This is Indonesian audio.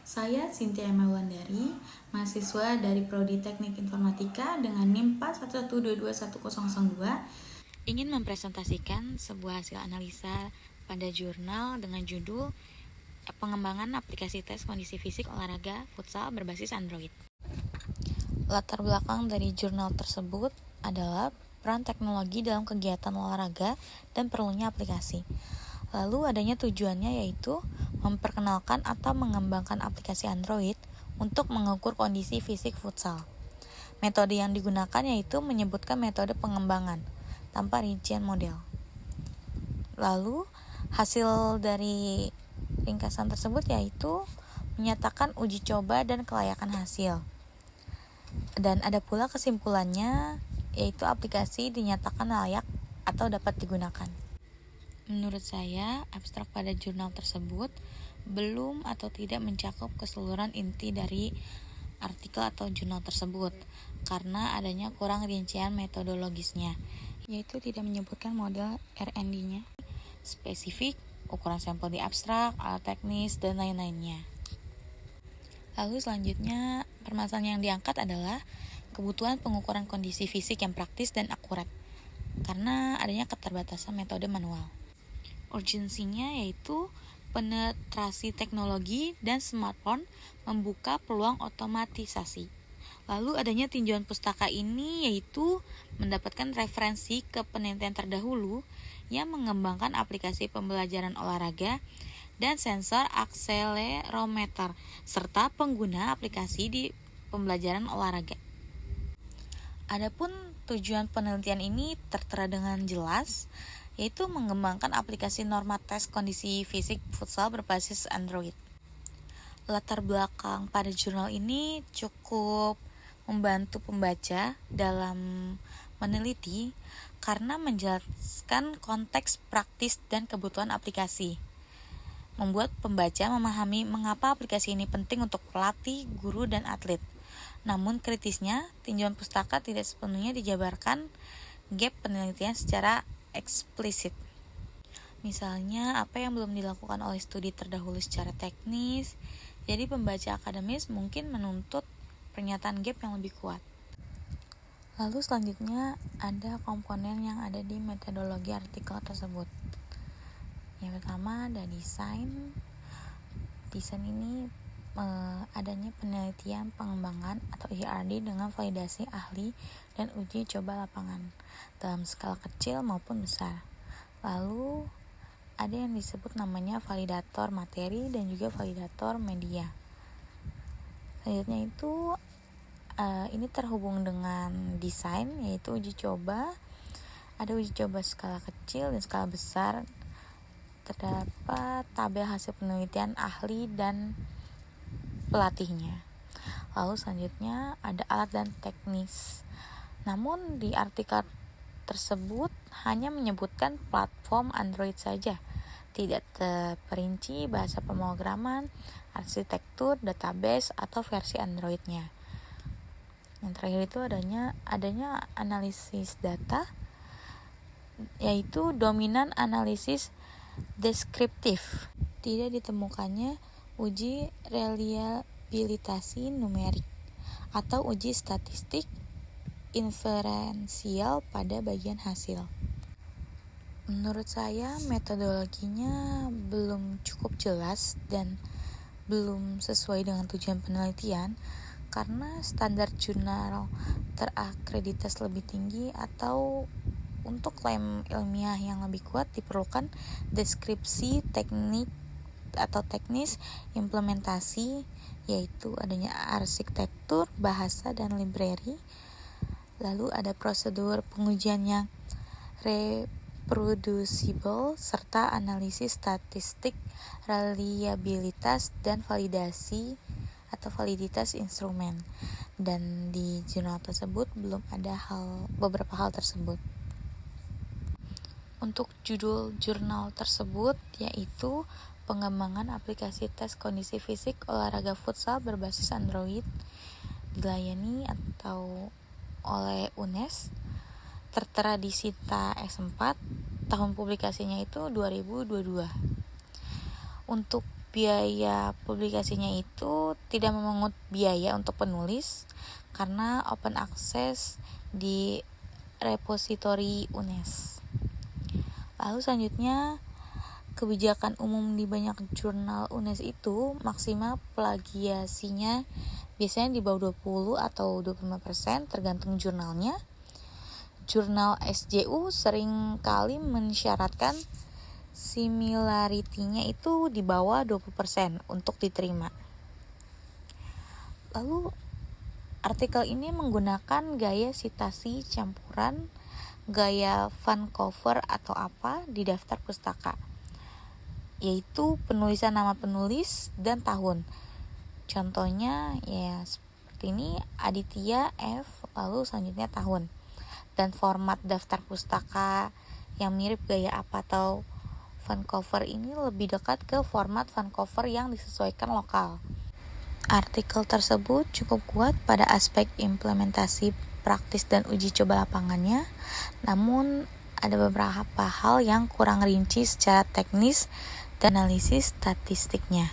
Saya Cynthia Maulandari, mahasiswa dari Prodi Teknik Informatika dengan NIM 411221002, ingin mempresentasikan sebuah hasil analisa pada jurnal dengan judul Pengembangan Aplikasi Tes Kondisi Fisik Olahraga Futsal Berbasis Android. Latar belakang dari jurnal tersebut adalah peran teknologi dalam kegiatan olahraga dan perlunya aplikasi. Lalu adanya tujuannya yaitu memperkenalkan atau mengembangkan aplikasi Android untuk mengukur kondisi fisik futsal. Metode yang digunakan yaitu menyebutkan metode pengembangan tanpa rincian model. Lalu hasil dari ringkasan tersebut yaitu menyatakan uji coba dan kelayakan hasil. Dan ada pula kesimpulannya yaitu aplikasi dinyatakan layak atau dapat digunakan. Menurut saya, abstrak pada jurnal tersebut belum atau tidak mencakup keseluruhan inti dari artikel atau jurnal tersebut karena adanya kurang rincian metodologisnya, yaitu tidak menyebutkan model R&D-nya, spesifik, ukuran sampel di abstrak, alat teknis, dan lain-lainnya. Lalu selanjutnya, permasalahan yang diangkat adalah kebutuhan pengukuran kondisi fisik yang praktis dan akurat karena adanya keterbatasan metode manual. Urgensinya yaitu penetrasi teknologi dan smartphone membuka peluang otomatisasi. Lalu adanya tinjauan pustaka ini yaitu mendapatkan referensi ke penelitian terdahulu yang mengembangkan aplikasi pembelajaran olahraga dan sensor akselerometer serta pengguna aplikasi di pembelajaran olahraga. Adapun tujuan penelitian ini tertera dengan jelas, yaitu mengembangkan aplikasi norma tes kondisi fisik futsal berbasis Android. Latar belakang pada jurnal ini cukup membantu pembaca dalam meneliti karena menjelaskan konteks praktis dan kebutuhan aplikasi. Membuat pembaca memahami mengapa aplikasi ini penting untuk pelatih, guru, dan atlet. Namun kritisnya, tinjauan pustaka tidak sepenuhnya dijabarkan gap penelitian secara eksplisit. Misalnya, apa yang belum dilakukan oleh studi terdahulu secara teknis, jadi pembaca akademis mungkin menuntut pernyataan gap yang lebih kuat. Lalu selanjutnya, ada komponen yang ada di metodologi artikel tersebut. Yang pertama ada desain. Desain ini adanya penelitian pengembangan atau ERD dengan validasi ahli dan uji coba lapangan dalam skala kecil maupun besar. Lalu ada yang disebut namanya validator materi dan juga validator media. Selanjutnya itu ini terhubung dengan desain yaitu uji coba. Ada uji coba skala kecil dan skala besar. Terdapat tabel hasil penelitian ahli dan pelatihnya. Lalu selanjutnya ada alat dan teknis. Namun di artikel tersebut hanya menyebutkan platform Android saja. Tidak terperinci bahasa pemrograman, arsitektur, database, atau versi Androidnya. Yang terakhir itu adanya analisis data, yaitu dominan analisis deskriptif. Tidak ditemukannya uji reliabilitasi numerik atau uji statistik inferensial pada bagian hasil. Menurut saya metodologinya belum cukup jelas dan belum sesuai dengan tujuan penelitian karena standar jurnal terakreditasi lebih tinggi atau untuk klaim ilmiah yang lebih kuat diperlukan deskripsi teknik atau teknis implementasi, yaitu adanya arsitektur, bahasa, dan library. Lalu ada prosedur pengujian yang reproducible serta analisis statistik, reliabilitas, dan validasi atau validitas instrumen. Dan di jurnal tersebut belum ada beberapa hal tersebut. Untuk judul jurnal tersebut yaitu Pengembangan Aplikasi Tes Kondisi Fisik Olahraga Futsal Berbasis Android, dilayani atau oleh UNES, tertera di Sita S4, tahun publikasinya itu 2022. Untuk biaya publikasinya itu tidak memungut biaya untuk penulis karena open access di repositori UNES. Lalu selanjutnya, kebijakan umum di banyak jurnal UNES itu maksimal plagiasinya biasanya di bawah 20 atau 25% tergantung jurnalnya. Jurnal SJU sering kali mensyaratkan similarity-nya itu di bawah 20% untuk diterima. Lalu artikel ini menggunakan gaya sitasi campuran, gaya Vancouver atau apa di daftar pustaka, yaitu penulisan nama penulis dan tahun. Contohnya ya seperti ini, Aditya F, lalu selanjutnya tahun. Dan format daftar pustaka yang mirip gaya apa atau Vancouver ini lebih dekat ke format Vancouver yang disesuaikan lokal. Artikel tersebut cukup kuat pada aspek implementasi praktis dan uji coba lapangannya, namun ada beberapa hal yang kurang rinci secara teknis dan analisis statistiknya.